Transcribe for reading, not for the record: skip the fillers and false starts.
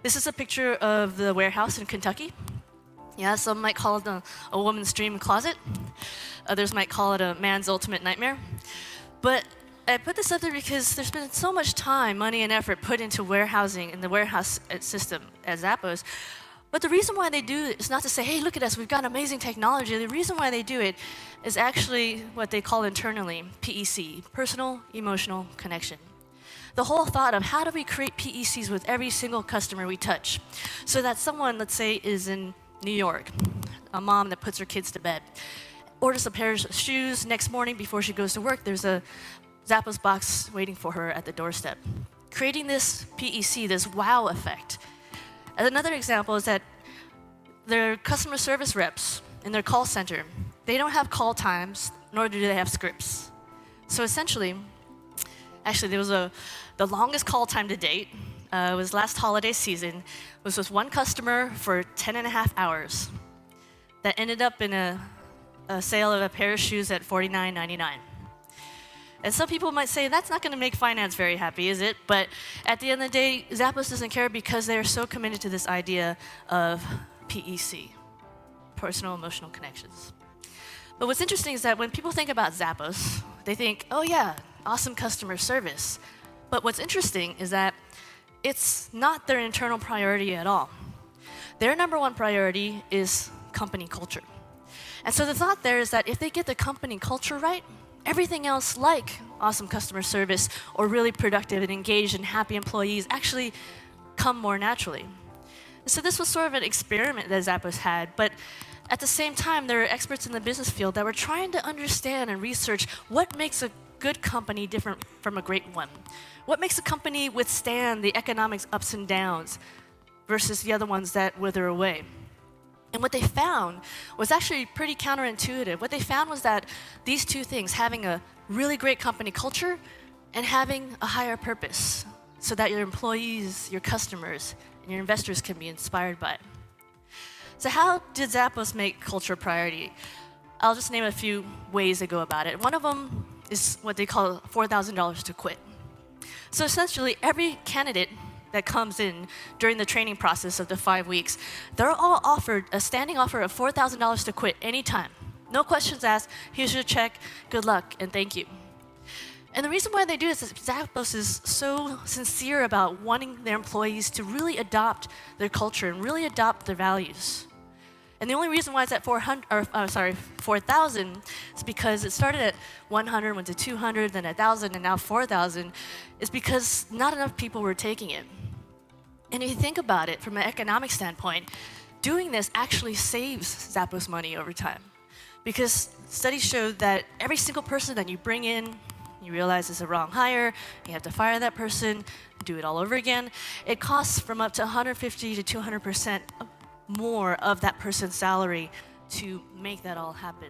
This is a picture of the warehouse in Kentucky. Yeah, some might call it a woman's dream closet. Others might call it a man's ultimate nightmare. But I put this up there because there's been so much time, money, and effort put into warehousing in the warehouse system at Zappos. But the reason why they do it is not to say, hey, look at us, we've got amazing technology. The reason why they do it is actually what they call internally PEC, personal emotional connection. The whole thought of how do we create PECs with every single customer we touch, so that someone, let's say, is in New York, a mom that puts her kids to bed, orders a pair of shoes next morning before she goes to work, there's a Zappos box waiting for her at the doorstep. Creating this PEC, this wow effect. Another example is that their customer service reps in their call center, they don't have call times, nor do they have scripts. So essentially, actually there was the longest call time to date, was last holiday season, was with one customer for 10.5 hours. That ended up in a sale of a pair of shoes at $49.99. And some people might say, that's not going to make finance very happy, is it? But at the end of the day, Zappos doesn't care because they're so committed to this idea of PEC, personal emotional connections. But what's interesting is that when people think about Zappos, they think, oh yeah, awesome customer service. But what's interesting is that it's not their internal priority at all. Their number one priority is company culture. And so the thought there is that if they get the company culture right, everything else like awesome customer service or really productive and engaged and happy employees actually come more naturally. And so this was sort of an experiment that Zappos had, but at the same time, there are experts in the business field that were trying to understand and research what makes a good company different from a great one. What makes a company withstand the economic ups and downs versus the other ones that wither away? And what they found was actually pretty counterintuitive. What they found was that these two things, having a really great company culture and having a higher purpose, so that your employees, your customers, and your investors can be inspired by it. So how did Zappos make culture a priority? I'll just name a few ways they go about it. One of them is what they call $4,000 to quit. So essentially, every candidate that comes in during the training process of the 5 weeks, they're all offered a standing offer of $4,000 to quit anytime. No questions asked, here's your check, good luck, and thank you. And the reason why they do this is Zappos is so sincere about wanting their employees to really adopt their culture and really adopt their values. And the only reason why it's at 4,000 is because it started at 100, went to 200, then 1,000, and now 4,000, is because not enough people were taking it. And if you think about it from an economic standpoint, doing this actually saves Zappos money over time. Because studies show that every single person that you bring in, you realize it's a wrong hire, you have to fire that person, do it all over again. It costs from up to 150 to 200% more of that person's salary to make that all happen.